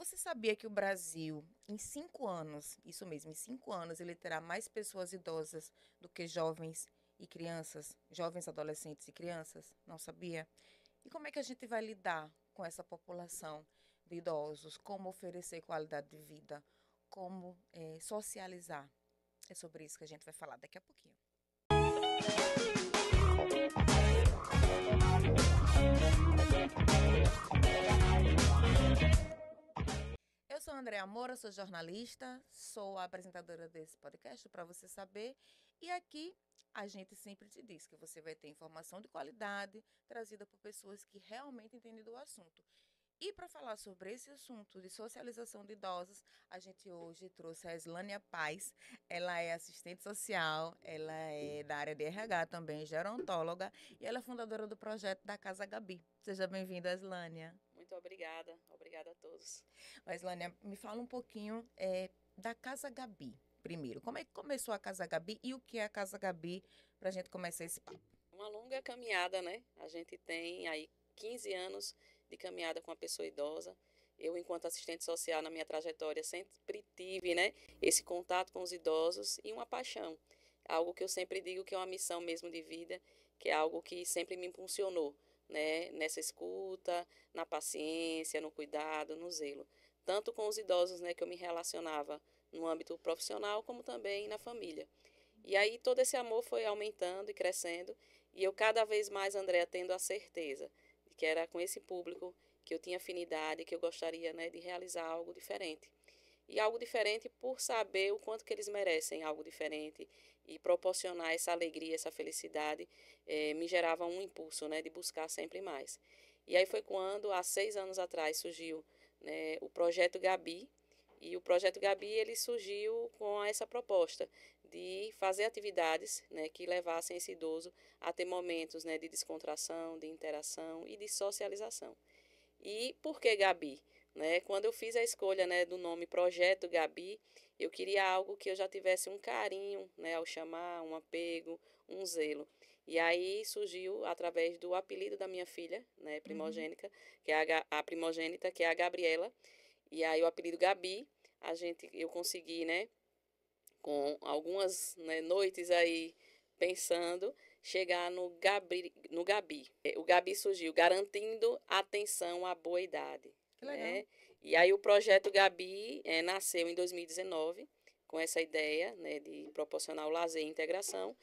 Você sabia que o Brasil, em 5 anos, isso mesmo, em 5 anos, ele terá mais pessoas idosas do que jovens e crianças, jovens, adolescentes e crianças? Não sabia? E como é que a gente vai lidar com essa população de idosos? Como oferecer qualidade de vida? Como socializar? É sobre isso que a gente vai falar daqui a pouquinho. Eu sou a Andréa Moura, sou jornalista, sou a apresentadora desse podcast, para você saber. E aqui a gente sempre te diz que você vai ter informação de qualidade trazida por pessoas que realmente entendem do assunto. E para falar sobre esse assunto de socialização de idosos, a gente hoje trouxe a Islânia Paz. Ela é assistente social, ela é da área de RH também, gerontóloga, e ela é fundadora do projeto da Casa Gabi. Seja bem-vinda, Islânia. Muito obrigada. Obrigada a todos. Mas, Islânia, me fala um pouquinho da Casa Gabi, primeiro. Como é que começou a Casa Gabi e o que é a Casa Gabi, para a gente começar esse papo? Uma longa caminhada, né? A gente tem aí 15 anos de caminhada com a pessoa idosa. Eu, enquanto assistente social na minha trajetória, sempre tive, né, esse contato com os idosos e uma paixão. Algo que eu sempre digo que é uma missão mesmo de vida, que é algo que sempre me impulsionou, né, nessa escuta, na paciência, no cuidado, no zelo. Tanto com os idosos, né, que eu me relacionava no âmbito profissional, como também na família. E aí todo esse amor foi aumentando e crescendo, e eu cada vez mais, Andréa, tendo a certeza de que era com esse público que eu tinha afinidade, que eu gostaria, né, de realizar algo diferente. E algo diferente por saber o quanto que eles merecem algo diferente e proporcionar essa alegria, essa felicidade, me gerava um impulso, né, de buscar sempre mais. E aí foi quando, há 6 anos atrás, surgiu, né, o Projeto Gabi, e o Projeto Gabi ele surgiu com essa proposta de fazer atividades, né, que levassem esse idoso a ter momentos, né, de descontração, de interação e de socialização. E por que Gabi? Né? Quando eu fiz a escolha, né, do nome Projeto Gabi, eu queria algo que eu já tivesse um carinho, né, ao chamar, um apego, um zelo. E aí surgiu através do apelido da minha filha, né, Uhum. primogênita, que é a primogênita, que é a Gabriela. E aí o apelido Gabi, eu consegui, né, com algumas, né, noites aí pensando, chegar no Gabi. O Gabi surgiu garantindo atenção à boa idade, Que legal. né? E aí o projeto Gabi nasceu em 2019 com essa ideia, né, de proporcionar o lazer e integração.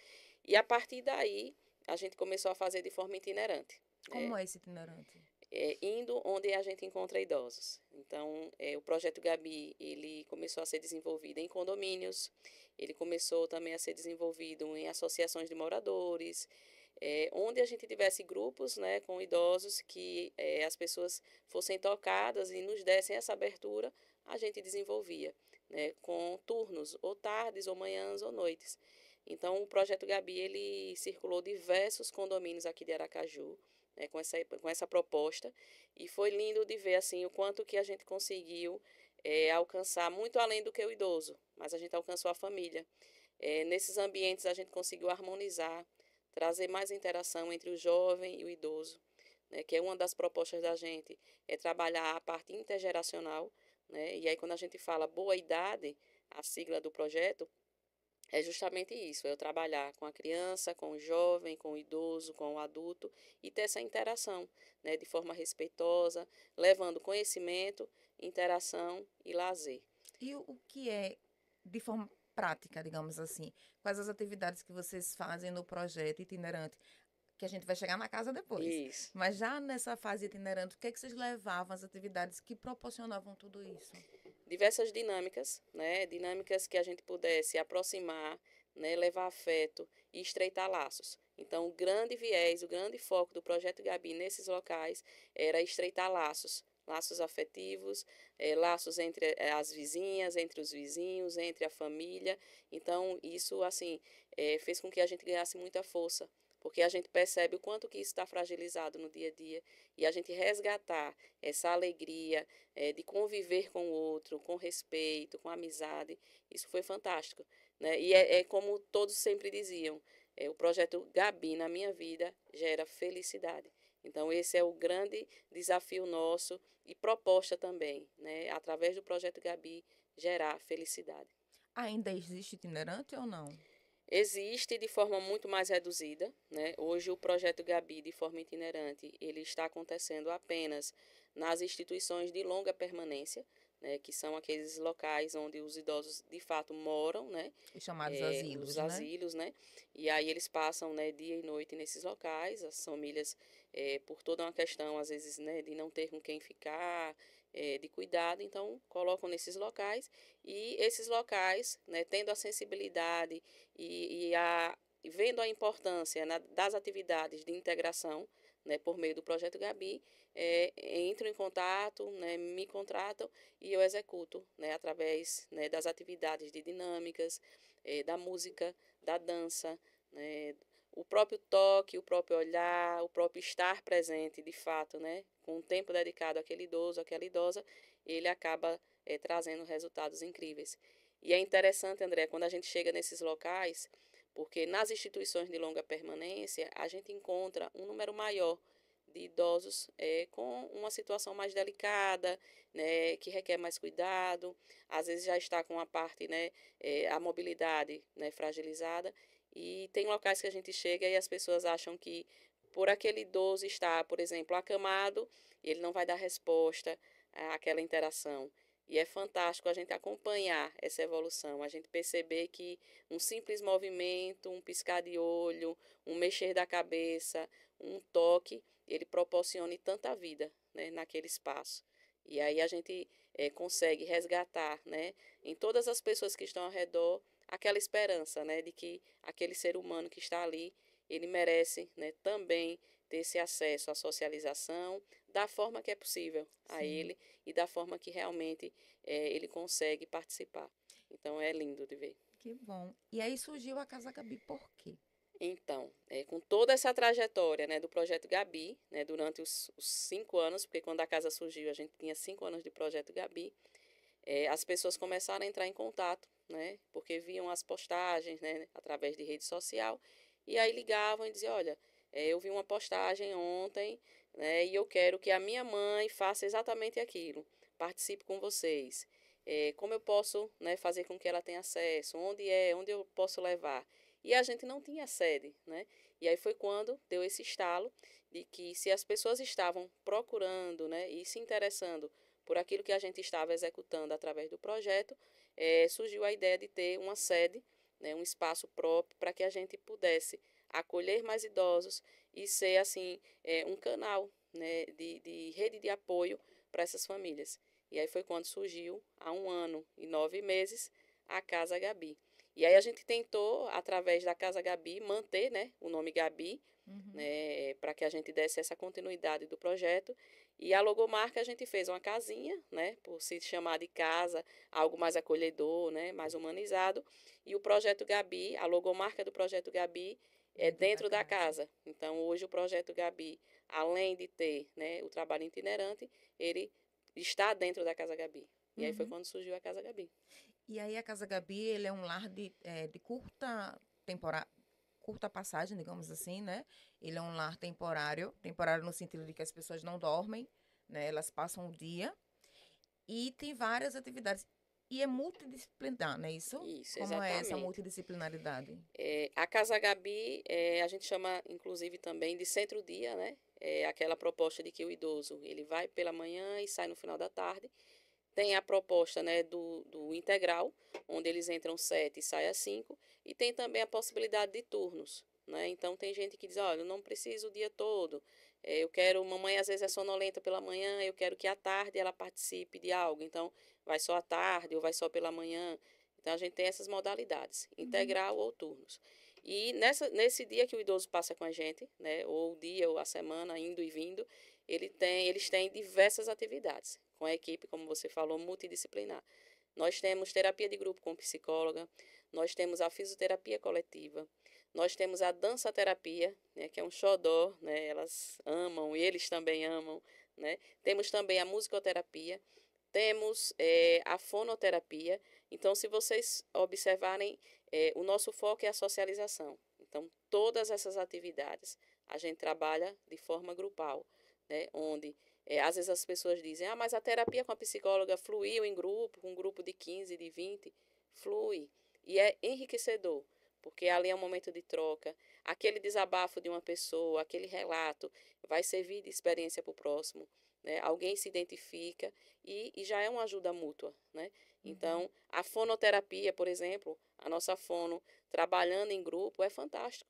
E a partir daí a gente começou a fazer de forma itinerante, Como né? é esse itinerante? Indo onde a gente encontra idosos. Então, o projeto Gabi, ele começou a ser desenvolvido em condomínios, ele começou também a ser desenvolvido em associações de moradores, onde a gente tivesse grupos, né, com idosos que as pessoas fossem tocadas e nos dessem essa abertura, a gente desenvolvia, né, com turnos, ou tardes, ou manhãs, ou noites. Então, o projeto Gabi, ele circulou diversos condomínios aqui de Aracaju, né, com essa proposta, e foi lindo de ver assim o quanto que a gente conseguiu alcançar muito além do que o idoso, mas a gente alcançou a família. Nesses ambientes a gente conseguiu harmonizar, trazer mais interação entre o jovem e o idoso, né, que é uma das propostas da gente, é trabalhar a parte intergeracional, né, e aí quando a gente fala boa idade, a sigla do projeto, é justamente isso, é eu trabalhar com a criança, com o jovem, com o idoso, com o adulto e ter essa interação, né, de forma respeitosa, levando conhecimento, interação e lazer. E o que é, de forma prática, digamos assim, quais as atividades que vocês fazem no projeto itinerante? Que a gente vai chegar na casa depois. Isso. Mas já nessa fase itinerante, o que é que vocês levavam, as atividades que proporcionavam tudo isso? Diversas dinâmicas, né, dinâmicas que a gente pudesse aproximar, né, levar afeto e estreitar laços. Então, o grande viés, o grande foco do Projeto Gabi nesses locais era estreitar laços, laços afetivos, laços entre as vizinhas, entre os vizinhos, entre a família. Então, isso, assim, fez com que a gente ganhasse muita força, porque a gente percebe o quanto que isso está fragilizado no dia a dia, e a gente resgatar essa alegria de conviver com o outro, com respeito, com amizade, isso foi fantástico, né? E é como todos sempre diziam, o projeto Gabi na minha vida gera felicidade. Então, esse é o grande desafio nosso e proposta também, né? Através do Projeto Gabi, gerar felicidade. Ainda existe itinerante ou não? Existe de forma muito mais reduzida, né? Hoje o projeto Gabi, de forma itinerante, ele está acontecendo apenas nas instituições de longa permanência, né? Que são aqueles locais onde os idosos de fato moram, né? Os chamados asilos, Os né? asilos, né? E aí eles passam, né, dia e noite nesses locais, as famílias, por toda uma questão, às vezes, né, de não ter com quem ficar, de cuidado, então colocam nesses locais e esses locais, né, tendo a sensibilidade e vendo a importância das atividades de integração, né, por meio do Projeto Gabi, entram em contato, né, me contratam e eu executo, né, através, né, das atividades de dinâmicas, da música, da dança, né, o próprio toque, o próprio olhar, o próprio estar presente, de fato, né, com o tempo dedicado àquele idoso, àquela idosa, ele acaba trazendo resultados incríveis. E é interessante, André, quando a gente chega nesses locais, porque nas instituições de longa permanência, a gente encontra um número maior de idosos com uma situação mais delicada, né, que requer mais cuidado, às vezes já está com a parte, né, a mobilidade, né, fragilizada, e tem locais que a gente chega e as pessoas acham que por aquele idoso estar, por exemplo, acamado, ele não vai dar resposta àquela interação. E é fantástico a gente acompanhar essa evolução, a gente perceber que um simples movimento, um piscar de olho, um mexer da cabeça, um toque, ele proporcione tanta vida, né, naquele espaço. E aí a gente consegue resgatar, né, em todas as pessoas que estão ao redor aquela esperança, né, de que aquele ser humano que está ali, ele merece, né, também ter esse acesso à socialização da forma que é possível a Sim. ele e da forma que realmente ele consegue participar. Então é lindo de ver. Que bom. E aí surgiu a Casa Gabi por quê? Então, com toda essa trajetória, né, do projeto Gabi, né, durante os 5 anos, porque quando a casa surgiu a gente tinha 5 anos de projeto Gabi, as pessoas começaram a entrar em contato, né, porque viam as postagens, né, através de rede social, e aí ligavam e diziam, olha, eu vi uma postagem ontem, né, e eu quero que a minha mãe faça exatamente aquilo, participe com vocês. Como eu posso, né, fazer com que ela tenha acesso? Onde eu posso levar? E a gente não tinha sede, né? E aí foi quando deu esse estalo de que se as pessoas estavam procurando, né, e se interessando por aquilo que a gente estava executando através do projeto, surgiu a ideia de ter uma sede, né, um espaço próprio para que a gente pudesse acolher mais idosos e ser assim um canal, né, de rede de apoio para essas famílias. E aí foi quando surgiu, há 1 ano e 9 meses, a Casa Gabi. E aí a gente tentou, através da Casa Gabi, manter, né, o nome Gabi, Uhum. né, para que a gente desse essa continuidade do projeto. E a logomarca a gente fez uma casinha, né, por se chamar de casa, algo mais acolhedor, né, mais humanizado. E o projeto Gabi, a logomarca do projeto Gabi é Dentro da dentro da casa. casa. Então, hoje o projeto Gabi, além de ter, né, o trabalho itinerante, ele está dentro da Casa Gabi. E aí foi Uhum. quando surgiu a Casa Gabi. E aí a Casa Gabi, ele é um lar de curta temporada, curta passagem, digamos assim, né? Ele é um lar temporário no sentido de que as pessoas não dormem, né? Elas passam o dia e tem várias atividades. E é multidisciplinar, não é isso? Isso, Como é essa exatamente. multidisciplinaridade? A Casa Gabi, a gente chama, inclusive, também de centro-dia, né? É aquela proposta de que o idoso ele vai pela manhã e sai no final da tarde. Tem a proposta, né, do integral, onde eles entram 7 e saem às 5. E tem também a possibilidade de turnos, né? Então, tem gente que diz, olha, eu não preciso o dia todo. Eu quero, mamãe às vezes é sonolenta pela manhã, eu quero que à tarde ela participe de algo. Então, vai só à tarde ou vai só pela manhã. Então, a gente tem essas modalidades, Uhum. integral ou turnos. E nesse dia que o idoso passa com a gente, né, ou o dia ou a semana, indo e vindo, eles têm diversas atividades com a equipe, como você falou, multidisciplinar. Nós temos terapia de grupo com psicóloga, nós temos a fisioterapia coletiva, nós temos a dança-terapia, né, que é um xodó, né, elas amam e eles também amam, né? Temos também a musicoterapia, temos a fonoterapia. Então, se vocês observarem, o nosso foco é a socialização. Então, todas essas atividades, a gente trabalha de forma grupal, né? Onde às vezes as pessoas dizem, mas a terapia com a psicóloga fluiu em grupo, com um grupo de 15, de 20, flui. E é enriquecedor, porque ali é um momento de troca. Aquele desabafo de uma pessoa, aquele relato, vai servir de experiência para o próximo. Né? Alguém se identifica e já é uma ajuda mútua. Né? Então, a fonoterapia, por exemplo, a nossa fono, trabalhando em grupo, é fantástico.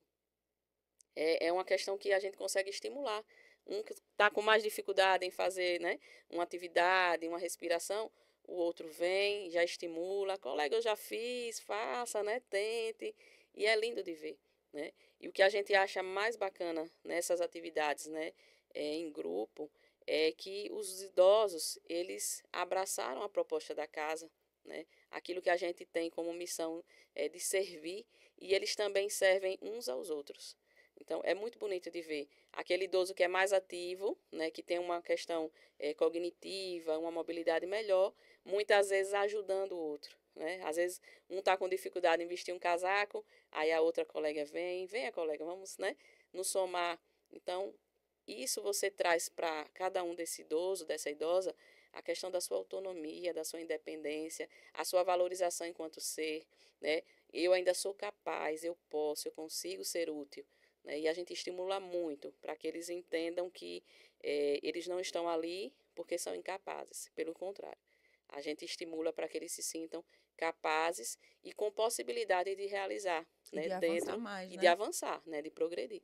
É uma questão que a gente consegue estimular. Um que está com mais dificuldade em fazer, né, uma atividade, uma respiração, o outro vem, já estimula. Colega, eu já fiz, faça, né, tente. E é lindo de ver. Né? E o que a gente acha mais bacana nessas atividades, né, em grupo, é que os idosos, eles abraçaram a proposta da casa, né? Aquilo que a gente tem como missão é de servir, e eles também servem uns aos outros. Então, é muito bonito de ver aquele idoso que é mais ativo, né, que tem uma questão cognitiva, uma mobilidade melhor, muitas vezes ajudando o outro. Né? Às vezes, um está com dificuldade em vestir um casaco, aí a outra colega vem a colega, vamos, né, nos somar. Então, isso você traz para cada um desse idoso, dessa idosa, a questão da sua autonomia, da sua independência, a sua valorização enquanto ser, né? Eu ainda sou capaz, eu posso, eu consigo ser útil. Né? E a gente estimula muito para que eles entendam que eles não estão ali porque são incapazes. Pelo contrário, a gente estimula para que eles se sintam capazes e com possibilidade de realizar, E né? de avançar Dentro mais, e de né? avançar, né? De progredir.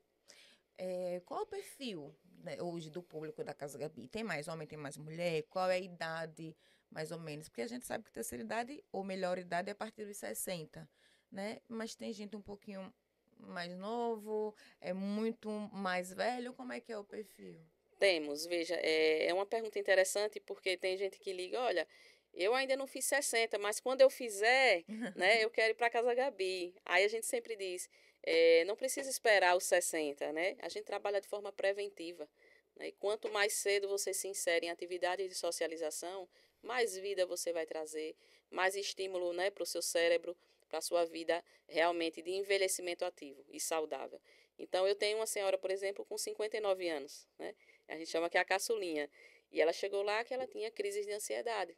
Qual é o perfil, né, hoje do público da Casa Gabi? Tem mais homem, tem mais mulher? Qual é a idade, mais ou menos? Porque a gente sabe que terceira idade, ou melhor idade, é a partir dos 60, né? Mas tem gente um pouquinho mais novo, é muito mais velho. Como é que é o perfil? Temos, veja, é uma pergunta interessante porque tem gente que liga, olha, eu ainda não fiz 60, mas quando eu fizer, né, eu quero ir para Casa Gabi. Aí a gente sempre diz, não precisa esperar os 60, né? A gente trabalha de forma preventiva. Né? E quanto mais cedo você se insere em atividades de socialização, mais vida você vai trazer, mais estímulo, né, para o seu cérebro, para a sua vida realmente de envelhecimento ativo e saudável. Então, eu tenho uma senhora, por exemplo, com 59 anos, né? A gente chama que é a caçulinha. E ela chegou lá que ela tinha crises de ansiedade.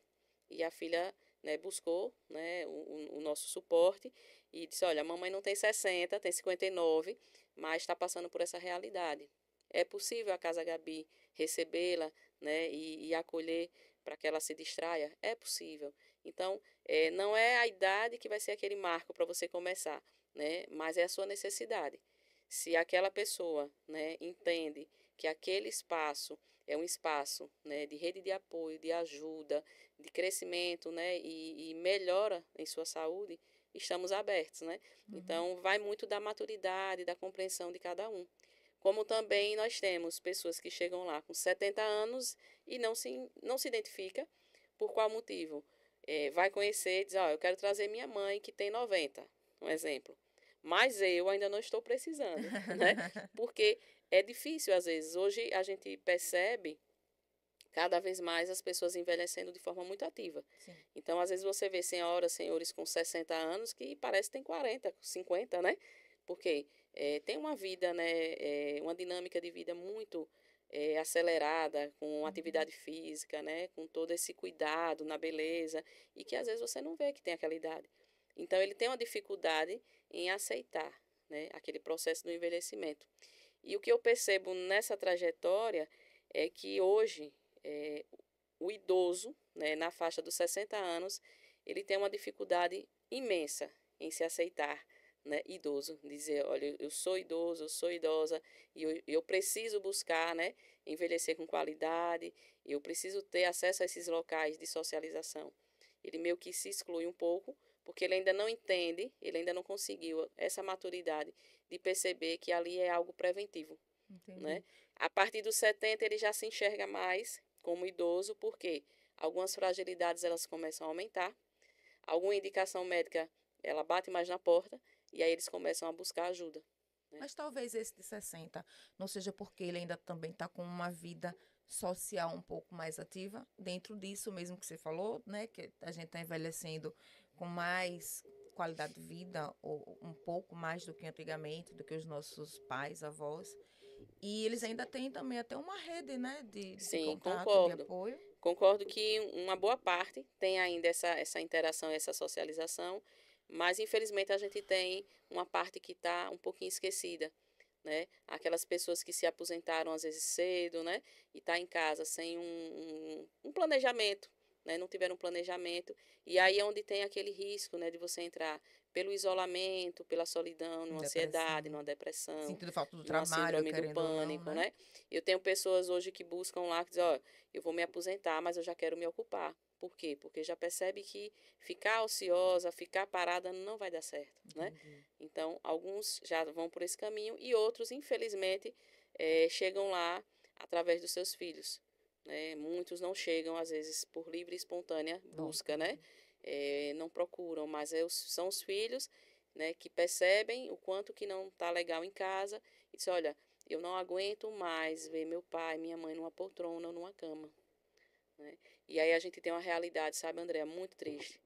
E a filha, né, buscou, né, o nosso suporte e disse, olha, a mamãe não tem 60, tem 59, mas está passando por essa realidade. É possível a Casa Gabi recebê-la, né, e acolher para que ela se distraia? É possível. Então, não é a idade que vai ser aquele marco para você começar, né, mas é a sua necessidade. Se aquela pessoa, né, entende que aquele espaço é um espaço, né, de rede de apoio, de ajuda, de crescimento, né, e melhora em sua saúde, estamos abertos, né? Uhum. Então, vai muito da maturidade, da compreensão de cada um. Como também nós temos pessoas que chegam lá com 70 anos e não se identifica. Por qual motivo? Vai conhecer e diz, eu quero trazer minha mãe que tem 90, um exemplo. Mas eu ainda não estou precisando, né? Porque é difícil às vezes. Hoje a gente percebe cada vez mais as pessoas envelhecendo de forma muito ativa. Sim. Então, às vezes você vê senhoras, senhores com 60 anos que parece que tem 40, 50, né? Porque tem uma vida, né? Uma dinâmica de vida muito acelerada, com Uhum. atividade física, né? Com todo esse cuidado na beleza, e que às vezes você não vê que tem aquela idade. Então, ele tem uma dificuldade em aceitar, né? Aquele processo do envelhecimento. E o que eu percebo nessa trajetória é que hoje é, o idoso, né, na faixa dos 60 anos, ele tem uma dificuldade imensa em se aceitar, né, idoso, dizer, olha, eu sou idoso, eu sou idosa e eu preciso buscar, né, envelhecer com qualidade, eu preciso ter acesso a esses locais de socialização. Ele meio que se exclui um pouco, porque ele ainda não entende, ele ainda não conseguiu essa maturidade de perceber que ali é algo preventivo, né? Entendi. A partir dos 70 ele já se enxerga mais como idoso, porque algumas fragilidades elas começam a aumentar, alguma indicação médica ela bate mais na porta e aí eles começam a buscar ajuda, né? Mas talvez esse de 60 não seja porque ele ainda também está com uma vida social um pouco mais ativa, dentro disso mesmo que você falou, né? Que a gente está envelhecendo com mais qualidade de vida, ou um pouco mais do que antigamente, do que os nossos pais, avós. E eles Sim. ainda têm também até uma rede, né, de Sim, contato, de concordo. apoio. Concordo que uma boa parte tem ainda essa interação, essa socialização, mas infelizmente a gente tem uma parte que está um pouquinho esquecida, né? Aquelas pessoas que se aposentaram às vezes cedo, né? E tá em casa sem um planejamento, né? Não tiveram um planejamento. E aí é onde tem aquele risco, né? De você entrar pelo isolamento, pela solidão, numa ansiedade, Depressão. numa depressão, Sentindo falta do numa trabalho, síndrome do querendo ou não, pânico, né? né? Eu tenho pessoas hoje que buscam lá, que dizem, ó, eu vou me aposentar, mas eu já quero me ocupar. Por quê? Porque já percebe que ficar ociosa, ficar parada não vai dar certo, né? Entendi. Então, alguns já vão por esse caminho e outros, infelizmente, chegam lá através dos seus filhos, né? Muitos não chegam, às vezes, por livre e espontânea busca, né? Vontade. Não procuram, mas são os filhos, né, que percebem o quanto que não está legal em casa e dizem, olha, eu não aguento mais ver meu pai, minha mãe numa poltrona ou numa cama, né? E aí a gente tem uma realidade, sabe, Andréa, muito triste.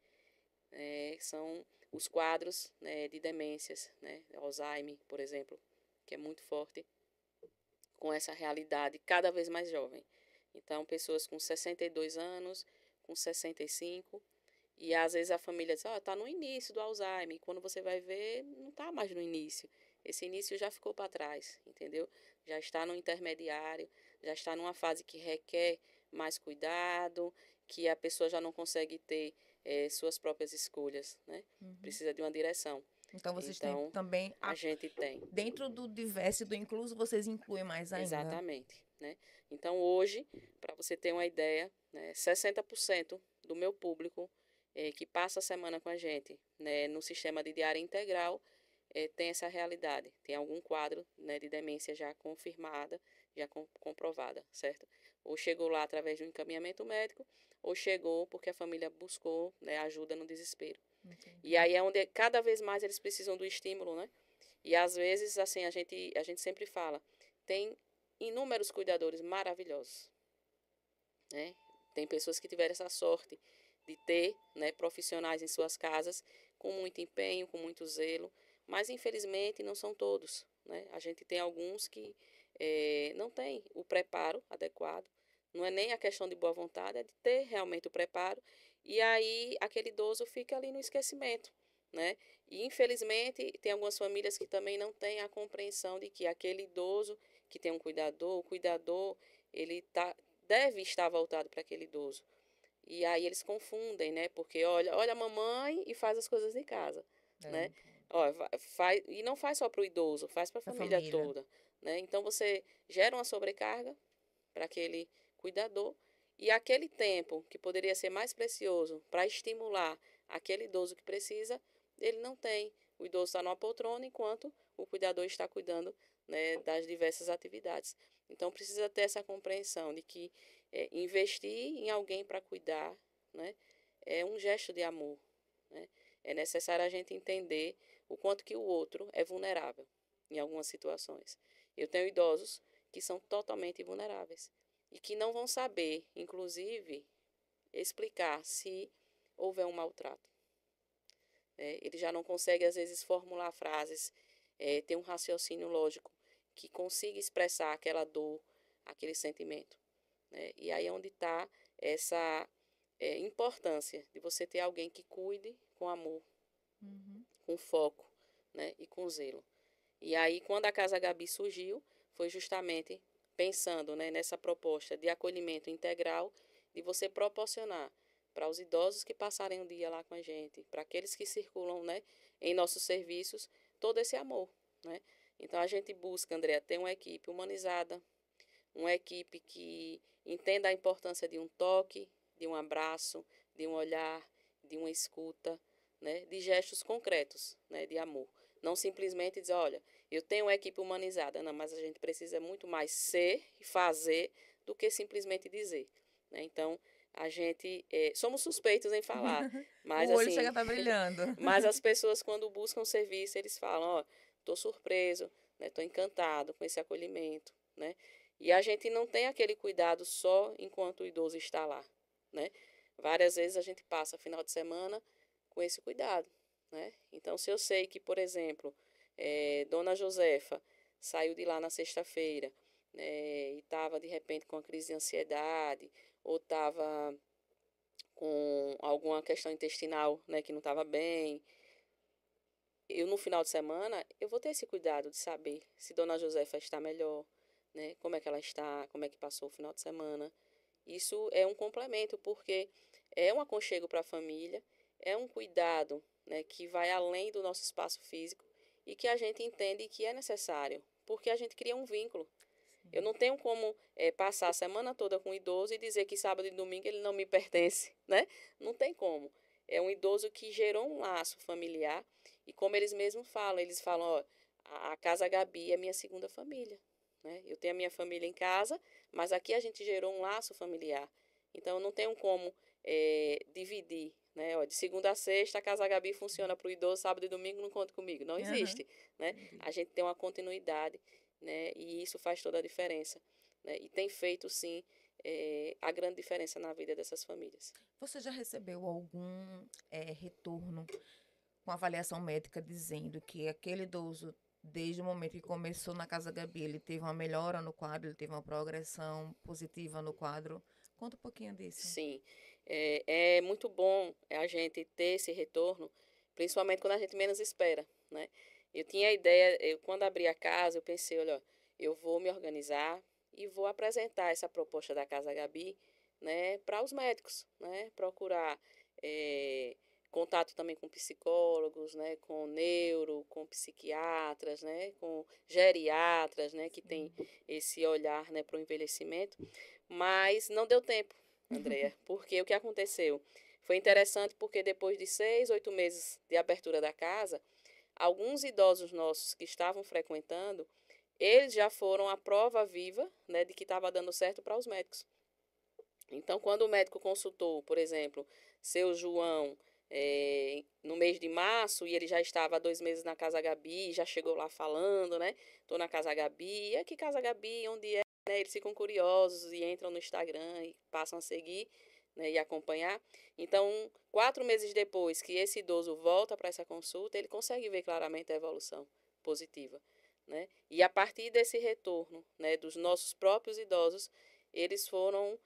São os quadros, né, de demências, né, Alzheimer, por exemplo, que é muito forte, com essa realidade cada vez mais jovem. Então, pessoas com 62 anos, com 65, e às vezes a família diz, ó, tá no início do Alzheimer, e quando você vai ver, não tá mais no início. Esse início já ficou para trás, entendeu? Já está no intermediário, já está numa fase que requer mais cuidado, que a pessoa já não consegue ter suas próprias escolhas, né? Uhum. Precisa de uma direção. Então vocês têm Então, também, a gente tem. dentro do diverso e do incluso, vocês incluem mais ainda. Exatamente, né? Então, hoje, para você ter uma ideia, né, 60% do meu público que passa a semana com a gente, né, no sistema de diária integral, tem essa realidade, tem algum quadro, né, de demência já confirmada, já comprovada, certo? Ou chegou lá através de um encaminhamento médico, ou chegou porque a família buscou, né, ajuda no desespero. E Entendi. aí é onde cada vez mais eles precisam do estímulo, né? E às vezes, assim, a gente sempre fala, tem inúmeros cuidadores maravilhosos, né? Tem pessoas que tiveram essa sorte de ter, né, profissionais em suas casas com muito empenho, com muito zelo, mas infelizmente não são todos, né? A gente tem alguns que não têm o preparo adequado, não é nem a questão de boa vontade, é de ter realmente o preparo, e aí aquele idoso fica ali no esquecimento, né? E infelizmente tem algumas famílias que também não têm a compreensão de que aquele idoso que tem um cuidador, o cuidador, ele deve estar voltado para aquele idoso. E aí eles confundem, né? Porque olha a mamãe e faz as coisas de casa, né? Não pode. Ó, faz, e não faz só para o idoso, faz para a Da família família. toda, né? Então você gera uma sobrecarga para aquele cuidador e aquele tempo que poderia ser mais precioso para estimular aquele idoso que precisa, ele não tem. O idoso está numa poltrona enquanto o cuidador está cuidando, né, das diversas atividades. Então precisa ter essa compreensão de que investir em alguém para cuidar, né, é um gesto de amor, né? É necessário a gente entender o quanto que o outro é vulnerável em algumas situações. Eu tenho idosos que são totalmente vulneráveis e que não vão saber, inclusive, explicar se houver um maltrato. Ele já não consegue, às vezes, formular frases, ter um raciocínio lógico que consiga expressar aquela dor, aquele sentimento, né? E aí é onde está essa importância de você ter alguém que cuide com amor, Uhum. com foco, né? E com zelo. E aí, quando a Casa Gabi surgiu, foi justamente pensando, né, nessa proposta de acolhimento integral, de você proporcionar para os idosos que passarem o dia lá com a gente, para aqueles que circulam, né, em nossos serviços, todo esse amor, né? Então a gente busca, Andréa, ter uma equipe humanizada, uma equipe que entenda a importância de um toque, de um abraço, de um olhar, de uma escuta, né, de gestos concretos, né, de amor. Não simplesmente dizer, olha, eu tenho uma equipe humanizada, não, mas a gente precisa muito mais ser e fazer do que simplesmente dizer, né? Então, a gente somos suspeitos em falar, O mas olho chega a assim, estar brilhando. mas as pessoas quando buscam serviço, eles falam, ó, estou surpreso, né, estou encantado com esse acolhimento, né? E a gente não tem aquele cuidado só enquanto o idoso está lá, né? Várias vezes a gente passa final de semana com esse cuidado, né? Então, se eu sei que, por exemplo, Dona Josefa saiu de lá na sexta-feira, né, e estava de repente com uma crise de ansiedade, ou estava com alguma questão intestinal, né, que não estava bem, eu no final de semana, eu vou ter esse cuidado de saber se Dona Josefa está melhor, né, como é que ela está, como é que passou o final de semana. Isso é um complemento, porque é um aconchego para a família, é um cuidado, né, que vai além do nosso espaço físico e que a gente entende que é necessário, porque a gente cria um vínculo. Eu Sim. não tenho como passar a semana toda com um idoso e dizer que sábado e domingo ele não me pertence, né? Não tem como. É um idoso que gerou um laço familiar e como eles mesmos falam, eles falam, ó, a Casa Gabi é minha segunda família, né? Eu tenho a minha família em casa, mas aqui a gente gerou um laço familiar. Então, eu não tenho como dividir, né? Ó, de segunda a sexta, a Casa Gabi funciona para o idoso, sábado e domingo não conta comigo. Não Aham, existe, né? entendi. A gente tem uma continuidade, né? E isso faz toda a diferença, né? E tem feito, sim, a grande diferença na vida dessas famílias. Você já recebeu algum retorno com avaliação médica dizendo que aquele idoso, desde o momento que começou na Casa Gabi, ele teve uma melhora no quadro, ele teve uma progressão positiva no quadro? Conta um pouquinho disso. Sim, é muito bom a gente ter esse retorno, principalmente quando a gente menos espera, né? Eu tinha a ideia, quando abri a casa, eu pensei, olha, eu vou me organizar e vou apresentar essa proposta da Casa Gabi, né, para os médicos, né? Procurar contato também com psicólogos, né, com neuro, com psiquiatras, né, com geriatras, né, que tem Sim. esse olhar, né, para o envelhecimento, mas não deu tempo, Andréa, porque o que aconteceu? Foi interessante porque depois de 6, 8 meses de abertura da casa, alguns idosos nossos que estavam frequentando, eles já foram a prova viva, né, de que estava dando certo para os médicos. Então, quando o médico consultou, por exemplo, seu João, no mês de março, e ele já estava há 2 meses na Casa Gabi, já chegou lá falando, né? Estou na Casa Gabi, que Casa Gabi, onde é? Né? Eles ficam curiosos e entram no Instagram e passam a seguir, né, e acompanhar. Então, 4 meses depois que esse idoso volta para essa consulta, ele consegue ver claramente a evolução positiva, né? E a partir desse retorno, né, dos nossos próprios idosos, eles foram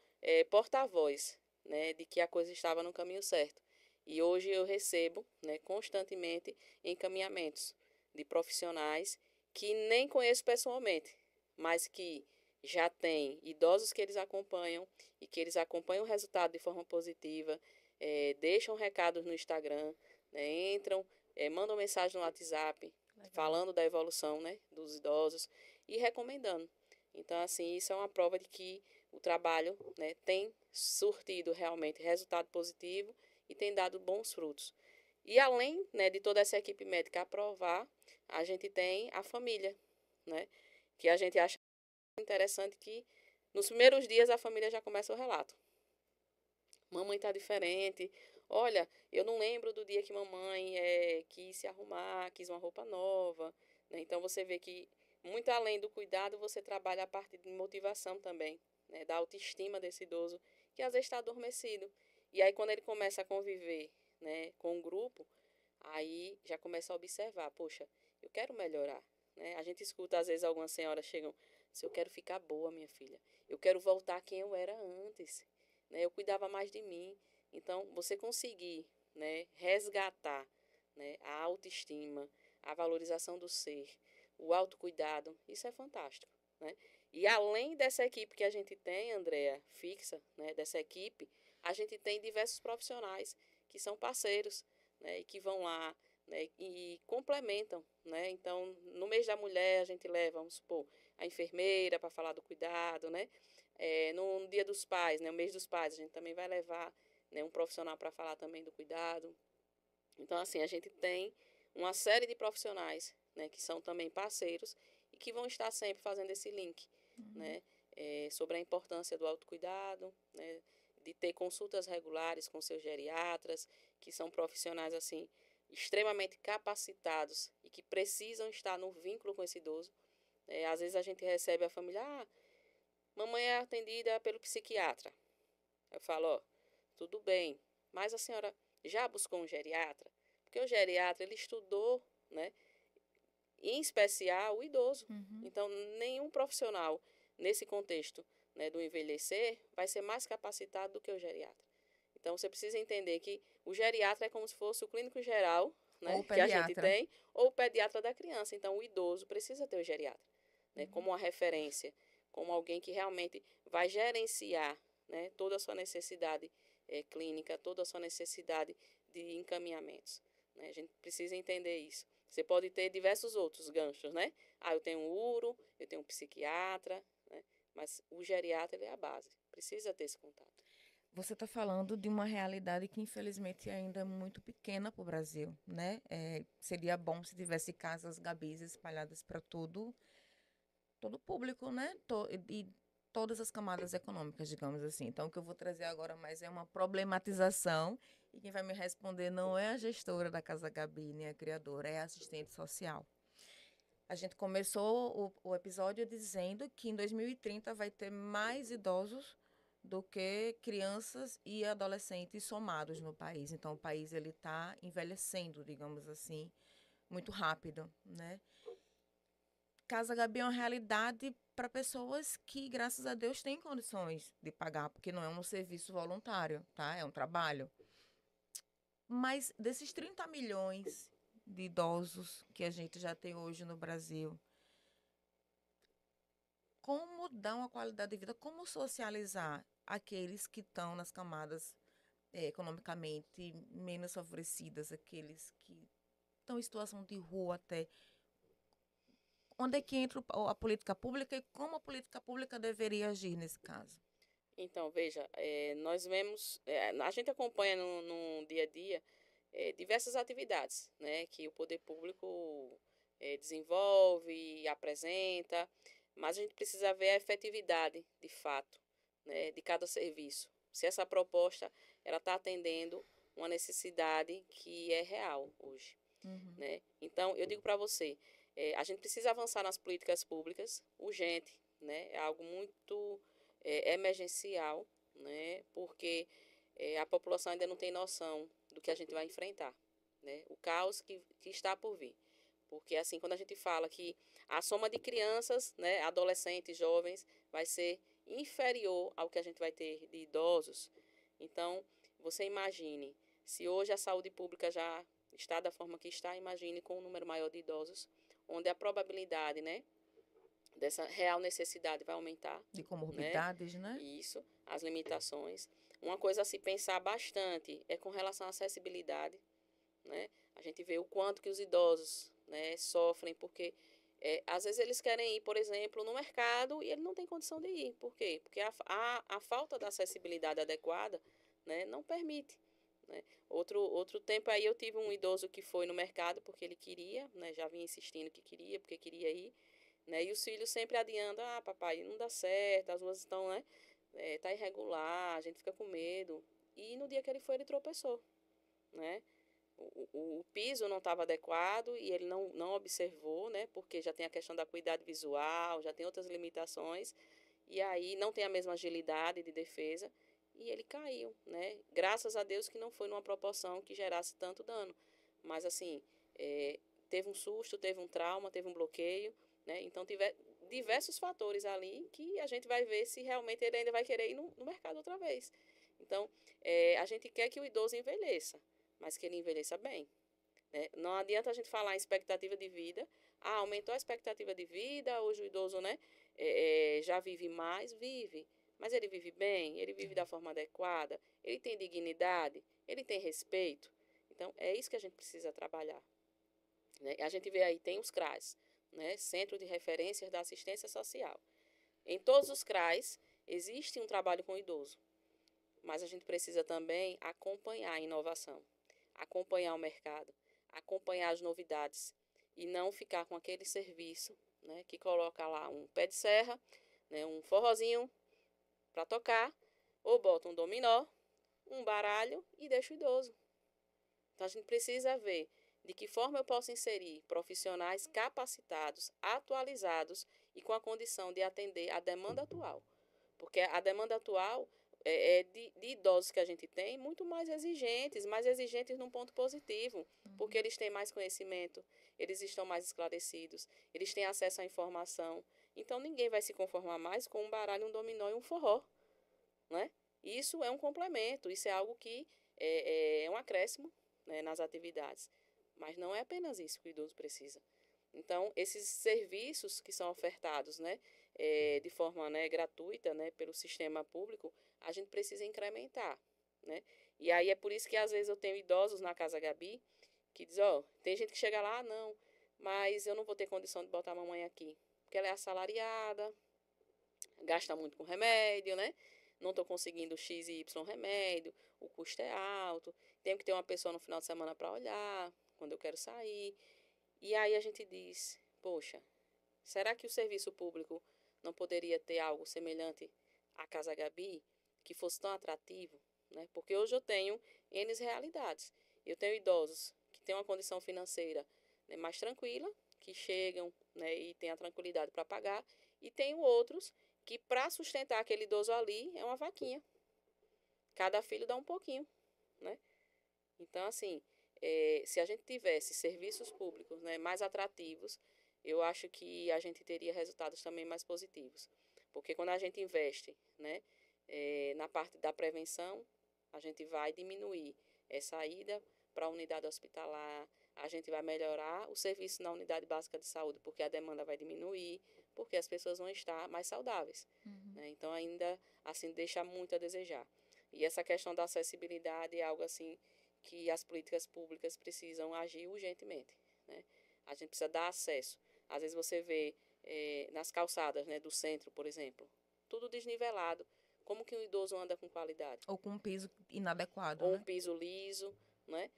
porta-voz, né, de que a coisa estava no caminho certo. E hoje eu recebo, né, constantemente encaminhamentos de profissionais que nem conheço pessoalmente, mas que já têm idosos que eles acompanham e que eles acompanham o resultado de forma positiva, deixam recados no Instagram, né, entram, mandam mensagem no WhatsApp Legal. falando da evolução, né, dos idosos e recomendando. Então, assim, isso é uma prova de que o trabalho, né, tem surtido realmente resultado positivo e tem dado bons frutos. E além, né, de toda essa equipe médica aprovar, a gente tem a família, né, que a gente acha interessante que nos primeiros dias a família já começa o relato. Mamãe tá diferente. Olha, eu não lembro do dia que mamãe quis se arrumar, quis uma roupa nova, né? Então você vê que muito além do cuidado, você trabalha a parte de motivação também, né? Da autoestima desse idoso que às vezes está adormecido. E aí quando ele começa a conviver, né, com o grupo, aí já começa a observar, poxa, eu quero melhorar, né? A gente escuta às vezes algumas senhoras chegam, se eu quero ficar boa, minha filha, eu quero voltar quem eu era antes, né? Eu cuidava mais de mim. Então, você conseguir, né, resgatar, né, a autoestima, a valorização do ser, o autocuidado, isso é fantástico, né? E além dessa equipe que a gente tem, Andréa, fixa, né, dessa equipe, a gente tem diversos profissionais que são parceiros, né, e que vão lá, né, e complementam, né? Então, no mês da mulher, a gente leva, vamos supor, a enfermeira para falar do cuidado, né? No Dia dos Pais, né, o mês dos pais, a gente também vai levar, né, um profissional para falar também do cuidado. Então, assim, a gente tem uma série de profissionais, né, que são também parceiros e que vão estar sempre fazendo esse link, Uhum. né, sobre a importância do autocuidado, né, de ter consultas regulares com seus geriatras, que são profissionais, assim, extremamente capacitados e que precisam estar no vínculo com esse idoso. Às vezes a gente recebe a família, mamãe é atendida pelo psiquiatra. Eu falo, ó, tudo bem, mas a senhora já buscou um geriatra? Porque o geriatra, ele estudou, né, em especial o idoso. Uhum. Então, nenhum profissional nesse contexto, né, do envelhecer vai ser mais capacitado do que o geriatra. Então, você precisa entender que o geriatra é como se fosse o clínico geral, né, Ou que a gente pediatra. tem, ou o pediatra da criança. Então, o idoso precisa ter o geriatra, né, como uma referência, como alguém que realmente vai gerenciar, né, toda a sua necessidade clínica, toda a sua necessidade de encaminhamentos. Né? A gente precisa entender isso. Você pode ter diversos outros ganchos, né? Ah, eu tenho um uro, eu tenho um psiquiatra, né? Mas o geriatra ele é a base. Precisa ter esse contato. Você está falando de uma realidade que, infelizmente, ainda é muito pequena para o Brasil, né? Seria bom se tivesse casas Gabis espalhadas para todo o público, né? E todas as camadas econômicas, digamos assim. Então, o que eu vou trazer agora mais é uma problematização, e quem vai me responder não é a gestora da Casa Gabi, nem a criadora, é a assistente social. A gente começou o episódio dizendo que em 2030 vai ter mais idosos do que crianças e adolescentes somados no país. Então, o país ele está envelhecendo, digamos assim, muito rápido, né? Casa Gabi é uma realidade para pessoas que, graças a Deus, têm condições de pagar, porque não é um serviço voluntário, tá? É um trabalho. Mas desses 30 milhões de idosos que a gente já tem hoje no Brasil, como dar uma qualidade de vida, como socializar aqueles que estão nas camadas economicamente menos favorecidas, aqueles que estão em situação de rua até. Onde é que entra a política pública e como a política pública deveria agir nesse caso? Então, veja, nós vemos, a gente acompanha no dia a dia diversas atividades, né, que o poder público desenvolve e apresenta, mas a gente precisa ver a efetividade, de fato, né, de cada serviço. Se essa proposta ela está atendendo uma necessidade que é real hoje, Uhum. né? Então, eu digo para você, a gente precisa avançar nas políticas públicas, urgente, né? É algo muito emergencial, né? Porque a população ainda não tem noção do que a gente vai enfrentar, né? O caos que está por vir. Porque, assim, quando a gente fala que a soma de crianças, né, adolescentes, jovens, vai ser inferior ao que a gente vai ter de idosos, então, você imagine, se hoje a saúde pública já está da forma que está, imagine com um número maior de idosos, onde a probabilidade, né, dessa real necessidade vai aumentar, De né? comorbidades, né? Isso, as limitações. Uma coisa a se pensar bastante é com relação à acessibilidade, né? A gente vê o quanto que os idosos, né, sofrem, porque às vezes eles querem ir, por exemplo, no mercado e ele não tem condição de ir. Por quê? Porque a falta da acessibilidade adequada, né, não permite. Né? Outro tempo aí eu tive um idoso que foi no mercado porque ele queria, né, já vinha insistindo que queria, porque queria ir, né, e os filhos sempre adiando, ah, papai, não dá certo, as ruas estão, né, tá irregular, a gente fica com medo. E no dia que ele foi, ele tropeçou, né? O piso não estava adequado e ele não observou, né? Porque já tem a questão da acuidade visual, já tem outras limitações, e aí não tem a mesma agilidade de defesa, e ele caiu, né? Graças a Deus que não foi numa proporção que gerasse tanto dano. Mas assim, teve um susto, teve um trauma, teve um bloqueio, né? Então tiver diversos fatores ali que a gente vai ver se realmente ele ainda vai querer ir no mercado outra vez. Então, a gente quer que o idoso envelheça, mas que ele envelheça bem. Né? Não adianta a gente falar em expectativa de vida. Ah, aumentou a expectativa de vida, hoje o idoso, né, já vive mais, vive. Mas ele vive bem, ele vive da forma adequada, ele tem dignidade, ele tem respeito. Então, é isso que a gente precisa trabalhar. Né? A gente vê aí, tem os CRAs, né, Centro de Referências da Assistência Social. Em todos os CRAs, existe um trabalho com o idoso. Mas a gente precisa também acompanhar a inovação, acompanhar o mercado, acompanhar as novidades e não ficar com aquele serviço, né, que coloca lá um pé de serra, né, um forrozinho para tocar, ou bota um dominó, um baralho e deixa o idoso. Então a gente precisa ver de que forma eu posso inserir profissionais capacitados, atualizados e com a condição de atender a demanda atual. Porque a demanda atual de idosos que a gente tem, muito mais exigentes num ponto positivo, porque eles têm mais conhecimento, eles estão mais esclarecidos, eles têm acesso à informação. Então, ninguém vai se conformar mais com um baralho, um dominó e um forró, né? Isso é um complemento, isso é algo que é um acréscimo, né, nas atividades. Mas não é apenas isso que o idoso precisa. Então, esses serviços que são ofertados, né, de forma, né, gratuita, né, pelo sistema público, a gente precisa incrementar, né? E aí é por isso que às vezes eu tenho idosos na Casa Gabi que diz, ó, tem gente que chega lá, não, mas eu não vou ter condição de botar a mamãe aqui, porque ela é assalariada, gasta muito com remédio, né? Não estou conseguindo X e Y remédio, o custo é alto, tenho que ter uma pessoa no final de semana para olhar, quando eu quero sair. E aí a gente diz, poxa, será que o serviço público não poderia ter algo semelhante à Casa Gabi, que fosse tão atrativo, né? Porque hoje eu tenho N realidades. Eu tenho idosos que têm uma condição financeira, né, mais tranquila, que chegam, né, e têm a tranquilidade para pagar, e tenho outros que para sustentar aquele idoso ali é uma vaquinha. Cada filho dá um pouquinho, né? Então, assim, se a gente tivesse serviços públicos, né, mais atrativos, eu acho que a gente teria resultados também mais positivos. Porque quando a gente investe, né, na parte da prevenção, a gente vai diminuir essa ida para a unidade hospitalar, a gente vai melhorar o serviço na unidade básica de saúde, porque a demanda vai diminuir, porque as pessoas vão estar mais saudáveis. Né? Então, ainda assim, deixa muito a desejar. E essa questão da acessibilidade é algo assim que as políticas públicas precisam agir urgentemente, né? A gente precisa dar acesso. Às vezes você vê nas calçadas, né, do centro, por exemplo, tudo desnivelado. Como que um idoso anda com qualidade? Ou com um piso inadequado, Ou um né? piso liso, né?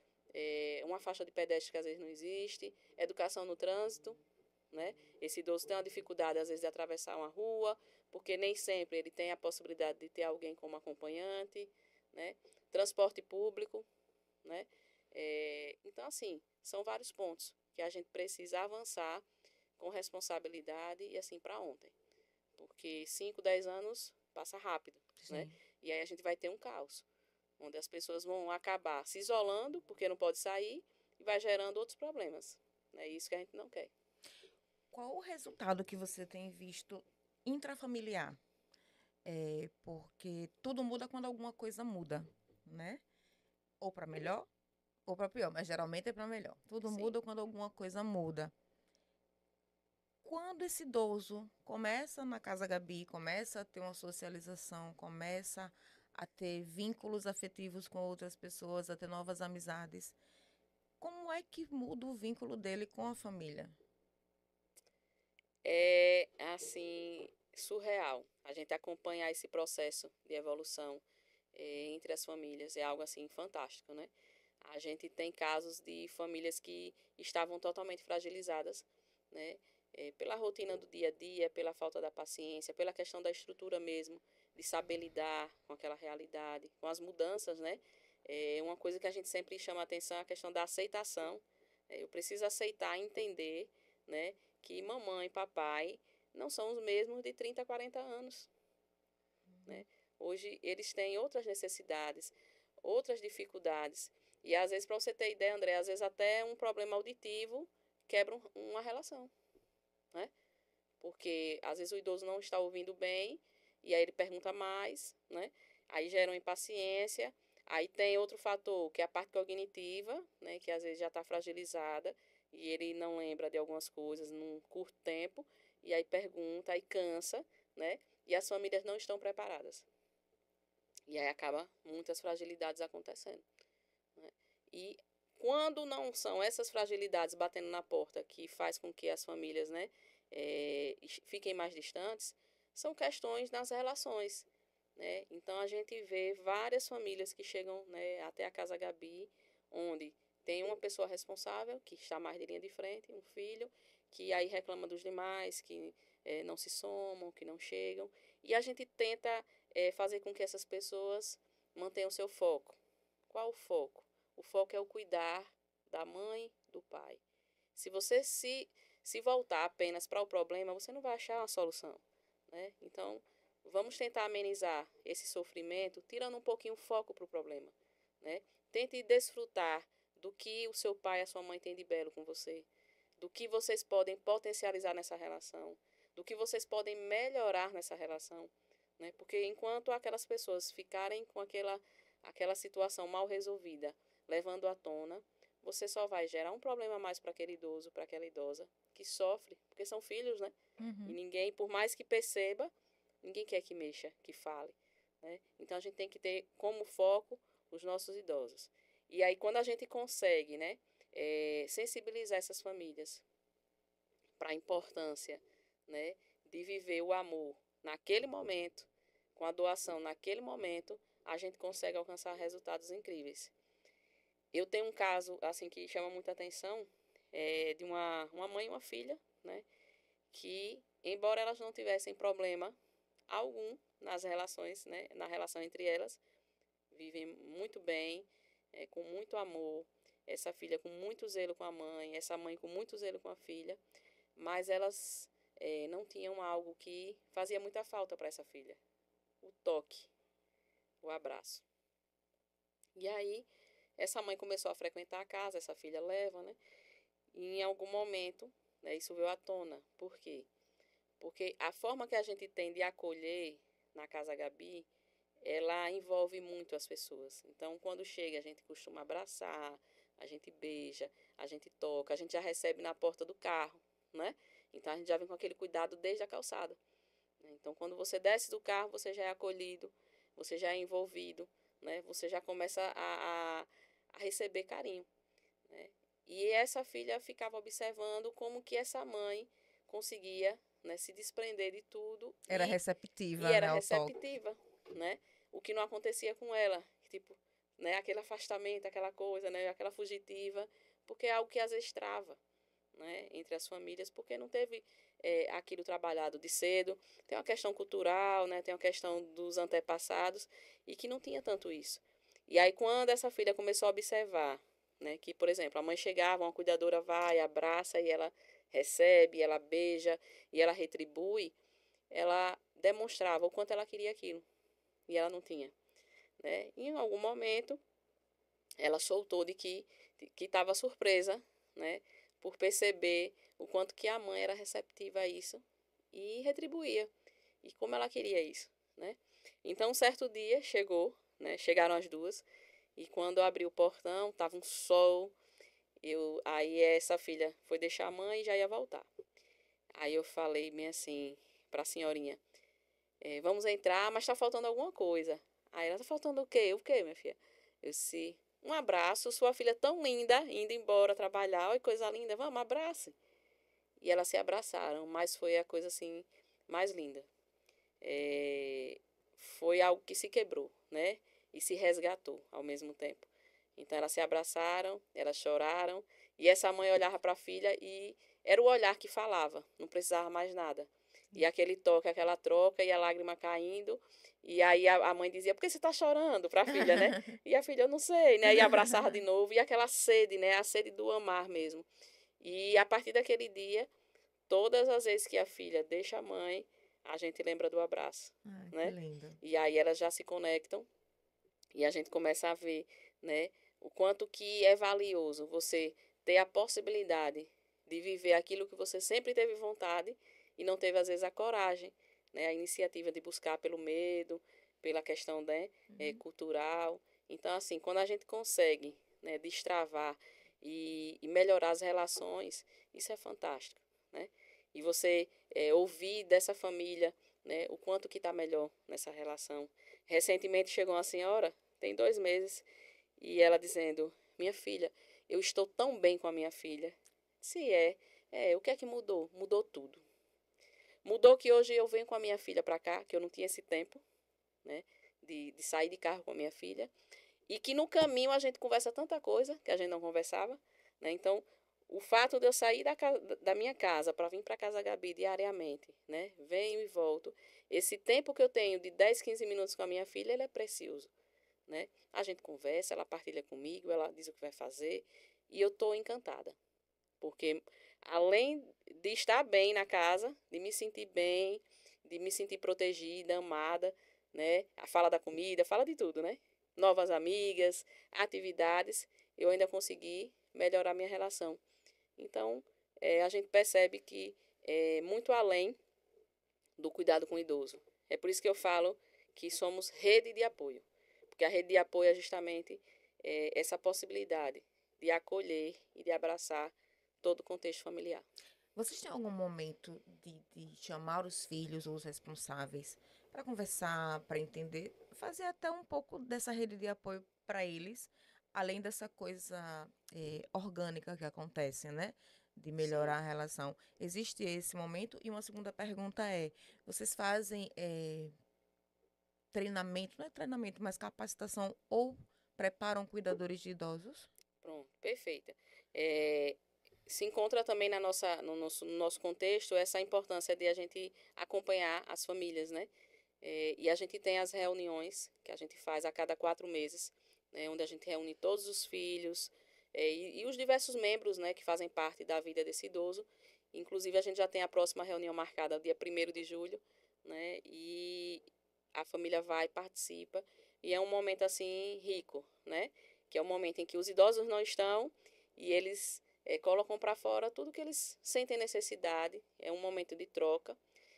Uma faixa de pedestre que às vezes não existe, educação no trânsito, né? Esse idoso tem uma dificuldade, às vezes, de atravessar uma rua, porque nem sempre ele tem a possibilidade de ter alguém como acompanhante, né? Transporte público, né? Então, assim, são vários pontos que a gente precisa avançar com responsabilidade e, assim, para ontem. Porque 5, 10 anos passa rápido, né? Sim. E aí a gente vai ter um caos, onde as pessoas vão acabar se isolando porque não pode sair e vai gerando outros problemas. É isso que a gente não quer. Qual o resultado que você tem visto intrafamiliar? Porque tudo muda quando alguma coisa muda, né? Ou para melhor ou para pior, mas geralmente é para melhor. Tudo Sim. muda quando alguma coisa muda. Quando esse idoso começa na Casa Gabi, começa a ter uma socialização, começa a ter vínculos afetivos com outras pessoas, a ter novas amizades, como é que muda o vínculo dele com a família? É, assim, surreal. A gente acompanhar esse processo de evolução entre as famílias é algo, assim, fantástico, né? A gente tem casos de famílias que estavam totalmente fragilizadas, né? Pela rotina do dia a dia, pela falta da paciência, pela questão da estrutura mesmo, de saber lidar com aquela realidade, com as mudanças, né? Uma coisa que a gente sempre chama a atenção é a questão da aceitação. Eu preciso aceitar, entender, né, que mamãe e papai não são os mesmos de 30, 40 anos, né? Hoje eles têm outras necessidades, outras dificuldades. E às vezes, para você ter ideia, André, às vezes até um problema auditivo quebra uma relação, né? Porque às vezes o idoso não está ouvindo bem e aí ele pergunta mais, né? Aí gera uma impaciência. Aí tem outro fator, que é a parte cognitiva, né? Que às vezes já está fragilizada e ele não lembra de algumas coisas num curto tempo. E aí pergunta, aí cansa, né? E as famílias não estão preparadas. E aí acaba muitas fragilidades acontecendo, né? E quando não são essas fragilidades batendo na porta que faz com que as famílias, né, fiquem mais distantes, são questões nas relações, né? Então a gente vê várias famílias que chegam, né, até a Casa Gabi, onde tem uma pessoa responsável que está mais de linha de frente, um filho, que aí reclama dos demais, que não se somam, que não chegam, e a gente tenta fazer com que essas pessoas mantenham seu foco. Qual o foco? O foco é o cuidar da mãe, do pai. Se você se voltar apenas para o problema, você não vai achar uma solução, né? Então, vamos tentar amenizar esse sofrimento, tirando um pouquinho o foco para o problema, né? Tente desfrutar do que o seu pai e a sua mãe têm de belo com você, do que vocês podem potencializar nessa relação, do que vocês podem melhorar nessa relação, né? Porque enquanto aquelas pessoas ficarem com aquela situação mal resolvida, levando à tona, você só vai gerar um problema a mais para aquele idoso, para aquela idosa que sofre, porque são filhos, né? E ninguém, por mais que perceba, ninguém quer que mexa, que fale, né? Então a gente tem que ter como foco os nossos idosos. E aí quando a gente consegue, né, sensibilizar essas famílias para a importância, né, de viver o amor naquele momento, com a doação naquele momento, a gente consegue alcançar resultados incríveis. Eu tenho um caso assim que chama muita atenção, de uma mãe e uma filha, né, que embora elas não tivessem problema algum nas relações, né, na relação entre elas, vivem muito bem, com muito amor, essa filha com muito zelo com a mãe, essa mãe com muito zelo com a filha, mas elas não tinham algo que fazia muita falta para essa filha, o toque, o abraço. E aí, essa mãe começou a frequentar a casa, essa filha leva, né? E em algum momento, né, isso veio à tona. Por quê? Porque a forma que a gente tem de acolher na Casa Gabi, ela envolve muito as pessoas. Então, quando chega, a gente costuma abraçar, a gente beija, a gente toca, a gente já recebe na porta do carro, né? Então, a gente já vem com aquele cuidado desde a calçada. Então, quando você desce do carro, você já é acolhido, você já é envolvido, né? Você já começa a receber carinho, né? E essa filha ficava observando como que essa mãe conseguia, né, se desprender de tudo Era e receptiva, né, era ao toque. receptiva, né? O que não acontecia com ela, tipo, né, aquele afastamento, aquela coisa, né, aquela fugitiva, porque é algo que às vezes trava, né, entre as famílias, porque não teve aquilo trabalhado de cedo. Tem uma questão cultural, né, tem uma questão dos antepassados, e que não tinha tanto isso. E aí, quando essa filha começou a observar, né, que, por exemplo, a mãe chegava, uma cuidadora vai, abraça, e ela recebe, ela beija, e ela retribui, ela demonstrava o quanto ela queria aquilo, e ela não tinha, né? E em algum momento, ela soltou de que estava surpresa, né, por perceber o quanto que a mãe era receptiva a isso e retribuía. E como ela queria isso, né? Então, um certo dia chegou, né, chegaram as duas, e quando eu abri o portão, estava um sol, aí essa filha foi deixar a mãe e já ia voltar. Aí eu falei bem assim para a senhorinha, vamos entrar, mas está faltando alguma coisa. Aí ela, está faltando o quê? O quê, minha filha? Eu disse, um abraço, sua filha tão linda, indo embora trabalhar, olha coisa linda, vamos, abrace. E elas se abraçaram, mas foi a coisa assim mais linda. Foi algo que se quebrou, né? E se resgatou ao mesmo tempo. Então elas se abraçaram, elas choraram, e essa mãe olhava para a filha e era o olhar que falava, não precisava mais nada. E aquele toque, aquela troca, e a lágrima caindo, e aí a mãe dizia, por que você está chorando para a filha, né? E a filha, eu não sei, né? E abraçava de novo, e aquela sede, né? A sede do amar mesmo. E a partir daquele dia, todas as vezes que a filha deixa a mãe, a gente lembra do abraço, Ai, que né? lindo. E aí elas já se conectam e a gente começa a ver, né, o quanto que é valioso você ter a possibilidade de viver aquilo que você sempre teve vontade e não teve às vezes a coragem, né, a iniciativa de buscar pelo medo, pela questão, né, cultural. Então, assim, quando a gente consegue, né, destravar e melhorar as relações, isso é fantástico, né? E você ouvir dessa família, né, o quanto que está melhor nessa relação. Recentemente chegou uma senhora, tem 2 meses, e ela dizendo, minha filha, eu estou tão bem com a minha filha. Se o que é que mudou? Mudou tudo. Mudou que hoje eu venho com a minha filha para cá, que eu não tinha esse tempo, né, de sair de carro com a minha filha, e que no caminho a gente conversa tanta coisa que a gente não conversava, né? Então, o fato de eu sair da minha casa para vir para casa Gabi diariamente, né? Venho e volto. Esse tempo que eu tenho de 10, 15 minutos com a minha filha, ele é precioso, né? A gente conversa, ela partilha comigo, ela diz o que vai fazer e eu estou encantada. Porque além de estar bem na casa, de me sentir bem, de me sentir protegida, amada, né? Fala da comida, fala de tudo, né? Novas amigas, atividades, eu ainda consegui melhorar minha relação. Então, a gente percebe que é muito além do cuidado com o idoso. É por isso que eu falo que somos rede de apoio, porque a rede de apoio é justamente essa possibilidade de acolher e de abraçar todo o contexto familiar. Vocês têm algum momento de chamar os filhos ou os responsáveis para conversar, para entender, fazer até um pouco dessa rede de apoio para eles, além dessa coisa orgânica que acontece, né? De melhorar Sim. a relação. Existe esse momento? E uma segunda pergunta é: vocês fazem treinamento, não é treinamento, mas capacitação ou preparam cuidadores de idosos? Pronto, perfeita. É, se encontra também no nosso contexto essa importância de a gente acompanhar as famílias, né? E a gente tem as reuniões que a gente faz a cada 4 meses, né? Onde a gente reúne todos os filhos e os diversos membros, né? Que fazem parte da vida desse idoso. Inclusive, a gente já tem a próxima reunião marcada, dia 1º de julho, né? E a família vai, participa, e é um momento, assim, rico, né? Que é o momento em que os idosos não estão e eles colocam para fora tudo que eles sentem necessidade. É um momento de troca.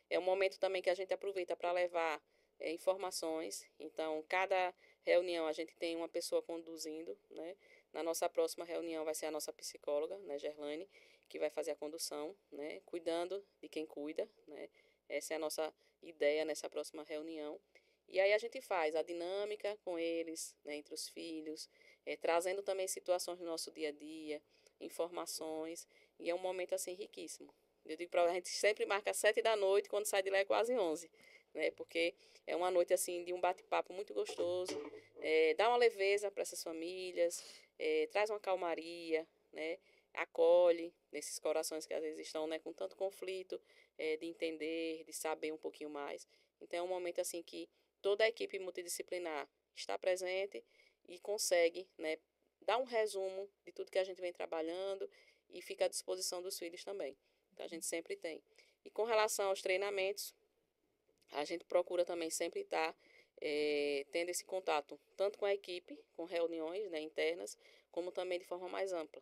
É um momento também que a gente aproveita para levar informações. Então, cada reunião a gente tem uma pessoa conduzindo, né? Na nossa próxima reunião vai ser a nossa psicóloga, né, Gerlane, que vai fazer a condução, né? Cuidando de quem cuida, né? Essa é a nossa ideia nessa próxima reunião. E aí a gente faz a dinâmica com eles, né, entre os filhos, trazendo também situações do nosso dia a dia, informações, e é um momento assim riquíssimo. Eu digo para a gente sempre marca 7 da noite, quando sai de lá é quase 11, né? Porque é uma noite assim de um bate-papo muito gostoso, dá uma leveza para essas famílias, traz uma calmaria, né? Acolhe nesses corações que às vezes estão, né, com tanto conflito, de entender, de saber um pouquinho mais. Então é um momento assim que toda a equipe multidisciplinar está presente e consegue, né, dar um resumo de tudo que a gente vem trabalhando e fica à disposição dos filhos também. Então a gente sempre tem. E com relação aos treinamentos, a gente procura também sempre estar tendo esse contato, tanto com a equipe, com reuniões, né, internas, como também de forma mais ampla,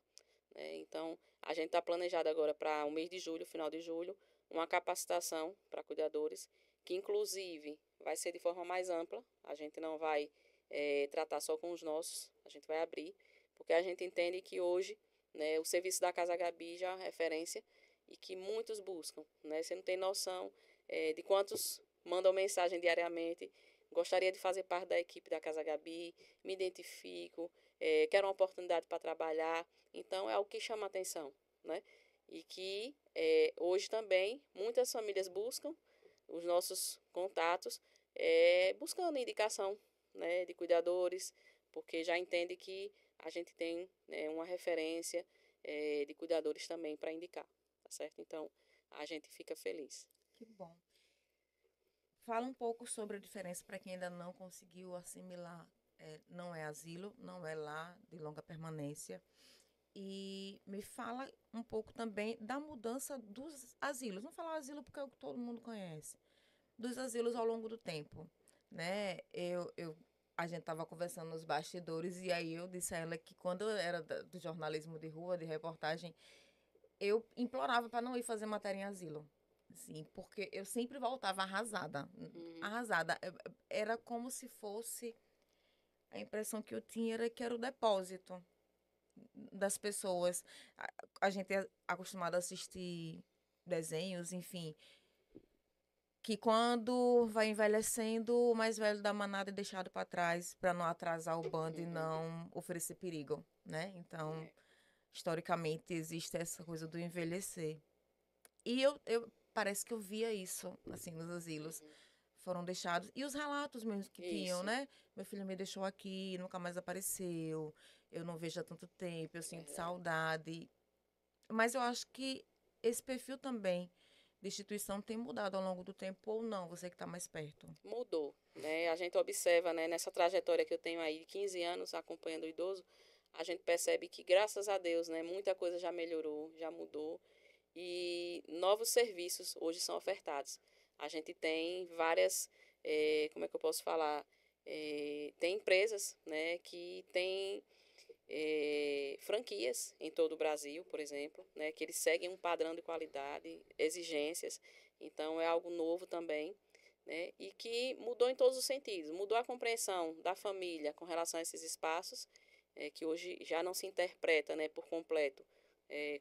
né? Então, a gente está planejado agora para o mês de julho, final de julho, uma capacitação para cuidadores, que inclusive vai ser de forma mais ampla. A gente não vai tratar só com os nossos, a gente vai abrir, porque a gente entende que hoje, né, o serviço da Casa Gabi já é uma referência e que muitos buscam, né? Você não tem noção de quantos mandam mensagem diariamente. Gostaria de fazer parte da equipe da Casa Gabi, me identifico, quero uma oportunidade para trabalhar. Então, é o que chama a atenção, né? E que hoje também muitas famílias buscam os nossos contatos, buscando indicação, né, de cuidadores, porque já entende que a gente tem, né, uma referência de cuidadores também para indicar, tá certo? Então, a gente fica feliz. Que bom. Fala um pouco sobre a diferença para quem ainda não conseguiu assimilar. Não é asilo, não é lá de longa permanência. E me fala um pouco também da mudança dos asilos. Não falar asilo porque é o que todo mundo conhece. Dos asilos ao longo do tempo, né? A gente estava conversando nos bastidores e aí eu disse a ela que quando eu era do jornalismo de rua, de reportagem, eu implorava para não ir fazer matéria em asilo. Assim, porque eu sempre voltava arrasada. Uhum. Arrasada. Era como se fosse. A impressão que eu tinha era que era o depósito das pessoas. A gente é acostumado a assistir desenhos, enfim, que quando vai envelhecendo, o mais velho da manada é deixado para trás para não atrasar o bando e Uhum. não oferecer perigo, né? Então, É. historicamente, existe essa coisa do envelhecer. E parece que eu via isso, assim, nos asilos. Uhum. Foram deixados. E os relatos mesmo que tinham, Isso, né? Meu filho me deixou aqui, nunca mais apareceu. Eu não vejo há tanto tempo, eu sinto verdade. saudade. Mas eu acho que esse perfil também de instituição tem mudado ao longo do tempo, ou não, você que está mais perto. Mudou, né? A gente observa, né, nessa trajetória que eu tenho aí de 15 anos acompanhando o idoso, a gente percebe que, graças a Deus, né, muita coisa já melhorou, já mudou e novos serviços hoje são ofertados. a gente tem várias, como é que eu posso falar? Tem empresas, né, que têm franquias em todo o Brasil, por exemplo, né, que eles seguem um padrão de qualidade, exigências, então é algo novo também, né, e que mudou em todos os sentidos, mudou a compreensão da família com relação a esses espaços, que hoje já não se interpreta, né, por completo,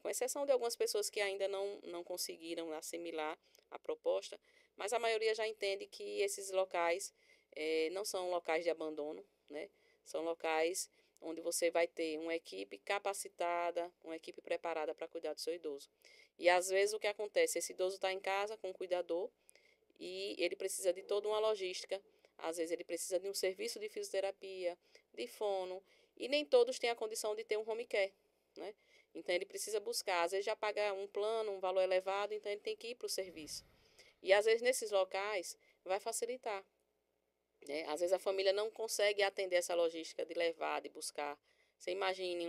com exceção de algumas pessoas que ainda não conseguiram assimilar a proposta, mas a maioria já entende que esses locais não são locais de abandono, né, são locais onde você vai ter uma equipe capacitada, uma equipe preparada para cuidar do seu idoso. E às vezes o que acontece? Esse idoso está em casa com o cuidador e ele precisa de toda uma logística. Às vezes ele precisa de um serviço de fisioterapia, de fono, e nem todos têm a condição de ter um home care, né? Então ele precisa buscar, às vezes já paga um plano, um valor elevado, então ele tem que ir para o serviço. E às vezes nesses locais vai facilitar, né? Às vezes a família não consegue atender essa logística de levar, de buscar. Você imagine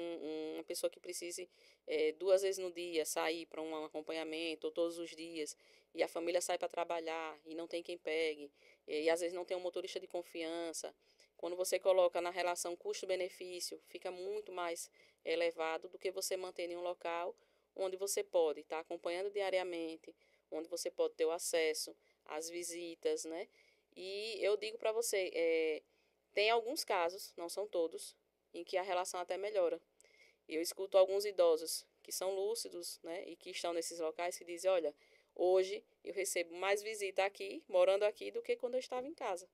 uma pessoa que precise 2 vezes no dia sair para um acompanhamento, ou todos os dias, e a família sai para trabalhar e não tem quem pegue, e às vezes não tem um motorista de confiança. Quando você coloca na relação custo-benefício, fica muito mais elevado do que você manter em um local onde você pode estar acompanhando diariamente, onde você pode ter o acesso às visitas, né? E eu digo para você, tem alguns casos, não são todos, em que a relação até melhora. Eu escuto alguns idosos que são lúcidos, né, e que estão nesses locais que dizem, olha, hoje eu recebo mais visita aqui, morando aqui, do que quando eu estava em casa,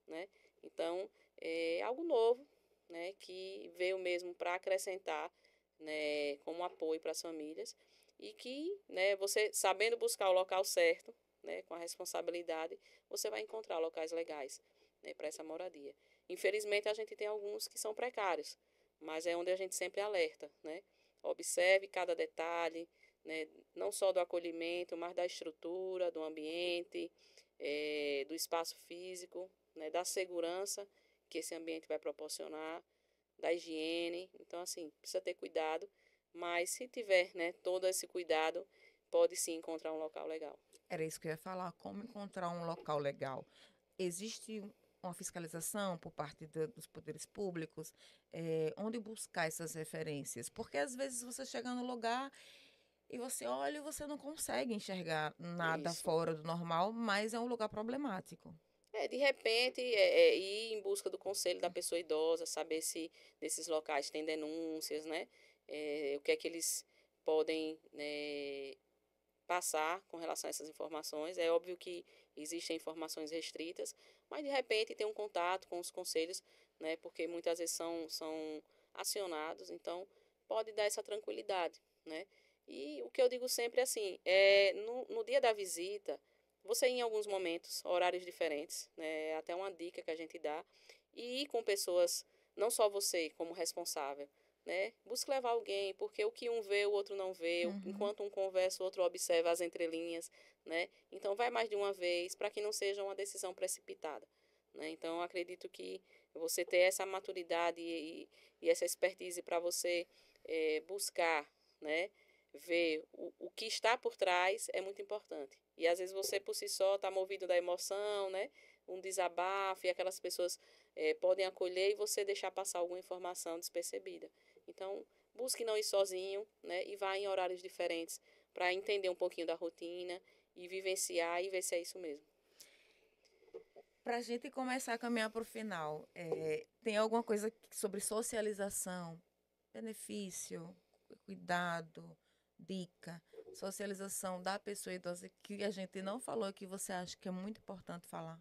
né? Então, é algo novo, né, que veio mesmo para acrescentar, né, como apoio para as famílias e que, né, você sabendo buscar o local certo, né, com a responsabilidade, você vai encontrar locais legais, né, para essa moradia. Infelizmente, a gente tem alguns que são precários, mas é onde a gente sempre alerta, né? Observe cada detalhe, né, não só do acolhimento, mas da estrutura, do ambiente, do espaço físico, né, da segurança que esse ambiente vai proporcionar, da higiene. Então, assim, precisa ter cuidado, mas se tiver, né, todo esse cuidado, pode sim encontrar um local legal. Era isso que eu ia falar, como encontrar um local legal. Existe uma fiscalização por parte dos poderes públicos, onde buscar essas referências? Porque às vezes você chega no lugar e você olha e você não consegue enxergar nada Isso. fora do normal, mas é um lugar problemático. De repente, ir em busca do conselho da pessoa idosa, saber se nesses locais tem denúncias, né? O que é que eles podem, né, passar com relação a essas informações. É óbvio que existem informações restritas, mas de repente tem um contato com os conselhos, né? Porque muitas vezes são acionados, então pode dar essa tranquilidade, né? E o que eu digo sempre é assim, no dia da visita, você ir em alguns momentos, horários diferentes, né? Até uma dica que a gente dá, e ir com pessoas, não só você como responsável, né? Busque levar alguém, porque o que um vê, o outro não vê. Uhum. Enquanto um conversa, o outro observa as entrelinhas, né? Então, vai mais de uma vez, para que não seja uma decisão precipitada, né? Então, eu acredito que você ter essa maturidade e essa expertise para você buscar, né? Ver o que está por trás é muito importante. E às vezes você por si só está movido da emoção, né? Um desabafo e aquelas pessoas podem acolher e você deixar passar alguma informação despercebida. Então, busque não ir sozinho, né? E vá em horários diferentes para entender um pouquinho da rotina e vivenciar e ver se é isso mesmo. Para a gente começar a caminhar para o final, tem alguma coisa sobre socialização, benefício, cuidado, dica, socialização da pessoa idosa que a gente não falou que você acha que é muito importante falar?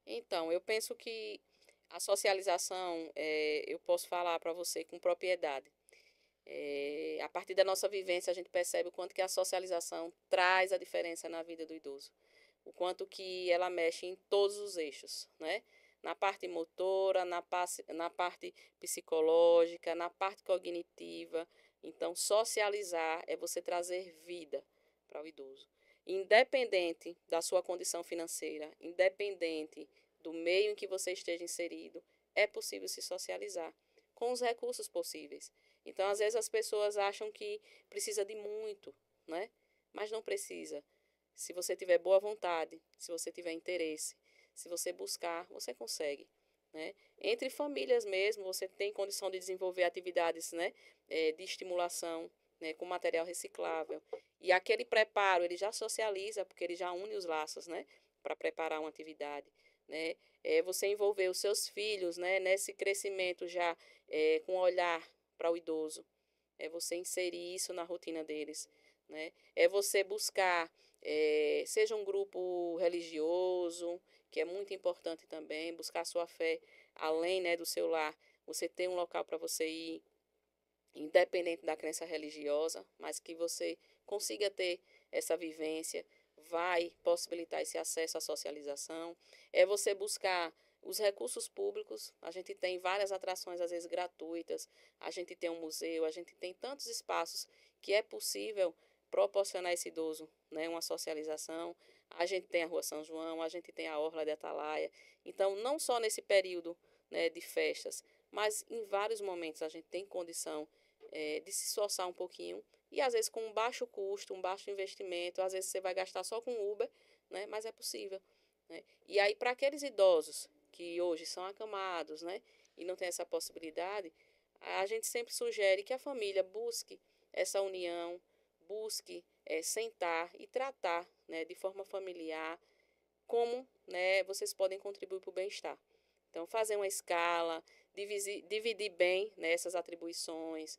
Então, eu penso que a socialização, eu posso falar para você com propriedade. A partir da nossa vivência, a gente percebe o quanto que a socialização traz a diferença na vida do idoso. O quanto que ela mexe em todos os eixos, né? Na parte motora, na parte psicológica, na parte cognitiva. Então, socializar é você trazer vida para o idoso. Independente da sua condição financeira, independente do meio em que você esteja inserido, é possível se socializar com os recursos possíveis. Então, às vezes as pessoas acham que precisa de muito, né? Mas não precisa. Se você tiver boa vontade, se você tiver interesse, se você buscar, você consegue, né? Entre famílias mesmo, você tem condição de desenvolver atividades, né, de estimulação, né, com material reciclável. E aquele preparo, ele já socializa, porque ele já une os laços, né, para preparar uma atividade, né? Você envolver os seus filhos, né, nesse crescimento já com olhar para o idoso. É você inserir isso na rotina deles, né? É você buscar, seja um grupo religioso, que é muito importante também, buscar a sua fé além, né, do seu lar. Você tem um local para você ir, independente da crença religiosa, mas que você consiga ter essa vivência, vai possibilitar esse acesso à socialização. É você buscar os recursos públicos, a gente tem várias atrações, às vezes gratuitas, a gente tem um museu, a gente tem tantos espaços que é possível proporcionar a esse idoso, né, uma socialização. A gente tem a Rua São João, a gente tem a Orla de Atalaia. Então, não só nesse período, né, de festas, mas em vários momentos a gente tem condição de se esforçar um pouquinho e às vezes com um baixo custo, um baixo investimento, às vezes você vai gastar só com Uber, né? Mas é possível, né? E aí para aqueles idosos que hoje são acamados, né? E não tem essa possibilidade, a gente sempre sugere que a família busque essa união, busque sentar e tratar, né, de forma familiar como, né, vocês podem contribuir para o bem-estar. Então, fazer uma escala, dividir bem, né, essas atribuições,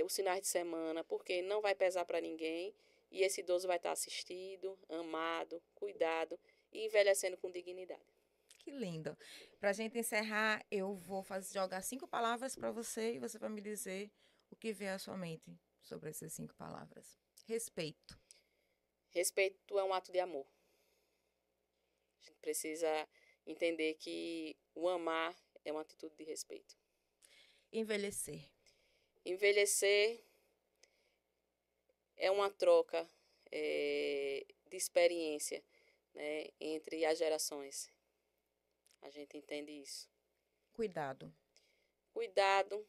os finais de semana, porque não vai pesar para ninguém e esse idoso vai estar assistido, amado, cuidado e envelhecendo com dignidade. Que lindo. Para a gente encerrar, eu vou jogar 5 palavras para você e você vai me dizer o que vem à sua mente sobre essas 5 palavras. Respeito. Respeito é um ato de amor. A gente precisa entender que o amar é uma atitude de respeito. Envelhecer. Envelhecer é uma troca de experiência, né, entre as gerações. A gente entende isso. Cuidado. Cuidado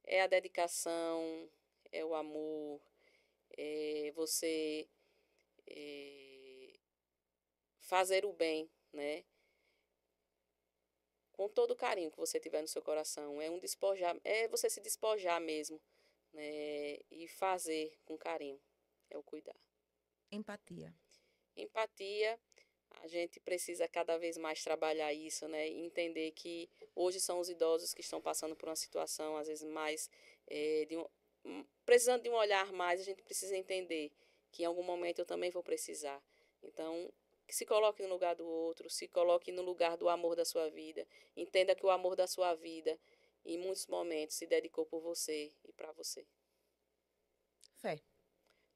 é a dedicação, é o amor, é você fazer o bem, né? Com todo o carinho que você tiver no seu coração. É um despojar, é você se despojar mesmo, né? E fazer com carinho. É o cuidar. Empatia. Empatia, a gente precisa cada vez mais trabalhar isso, né? E entender que hoje são os idosos que estão passando por uma situação, às vezes, mais precisando de um olhar mais, a gente precisa entender que em algum momento eu também vou precisar. Então, se coloque no lugar do outro, se coloque no lugar do amor da sua vida. Entenda que o amor da sua vida, em muitos momentos, se dedicou por você e para você. Fé.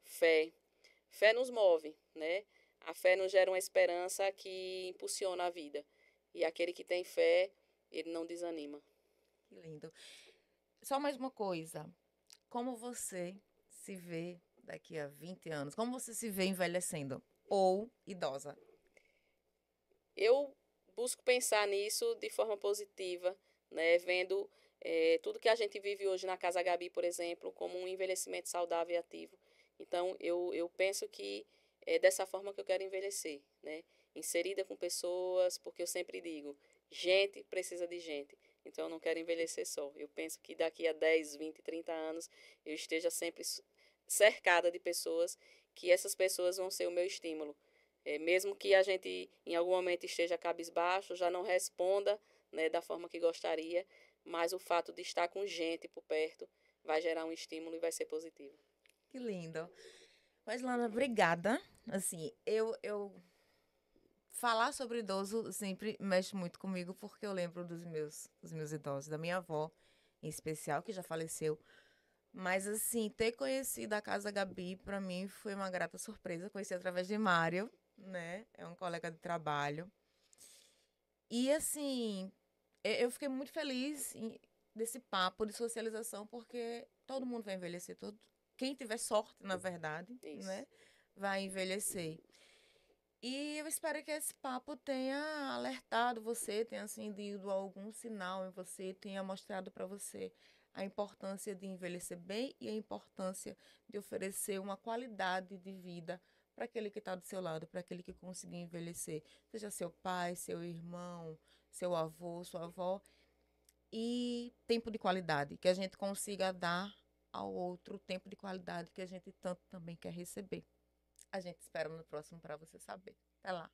Fé. Fé nos move, né? A fé nos gera uma esperança que impulsiona a vida. E aquele que tem fé, ele não desanima. Que lindo. Só mais uma coisa. Como você se vê daqui a 20 anos? Como você se vê envelhecendo? Ou idosa? Eu busco pensar nisso de forma positiva, né? Vendo tudo que a gente vive hoje na Casa Gabi, por exemplo, como um envelhecimento saudável e ativo. Então, eu penso que é dessa forma que eu quero envelhecer, né? Inserida com pessoas, porque eu sempre digo, gente precisa de gente. Então, eu não quero envelhecer só. Eu penso que daqui a 10, 20, 30 anos, eu esteja sempre cercada de pessoas, que essas pessoas vão ser o meu estímulo. Mesmo que a gente em algum momento esteja cabisbaixo, já não responda, né, da forma que gostaria, mas o fato de estar com gente por perto vai gerar um estímulo e vai ser positivo. Que lindo. Mas, Lana, obrigada. Assim, eu falar sobre idoso sempre mexe muito comigo, porque eu lembro dos meus idosos, da minha avó, em especial, que já faleceu. Mas, assim, ter conhecido a Casa Gabi, para mim, foi uma grata surpresa. Conheci através de Mário, né? É um colega de trabalho. E, assim, eu fiquei muito feliz desse papo de socialização, porque todo mundo vai envelhecer. Quem tiver sorte, na verdade, Isso. né? Vai envelhecer. E eu espero que esse papo tenha alertado você, tenha acendido algum sinal em você, tenha mostrado para você a importância de envelhecer bem e a importância de oferecer uma qualidade de vida para aquele que está do seu lado, para aquele que conseguiu envelhecer, seja seu pai, seu irmão, seu avô, sua avó, e tempo de qualidade, que a gente consiga dar ao outro o tempo de qualidade que a gente tanto também quer receber. A gente espera no próximo para você saber. Até lá.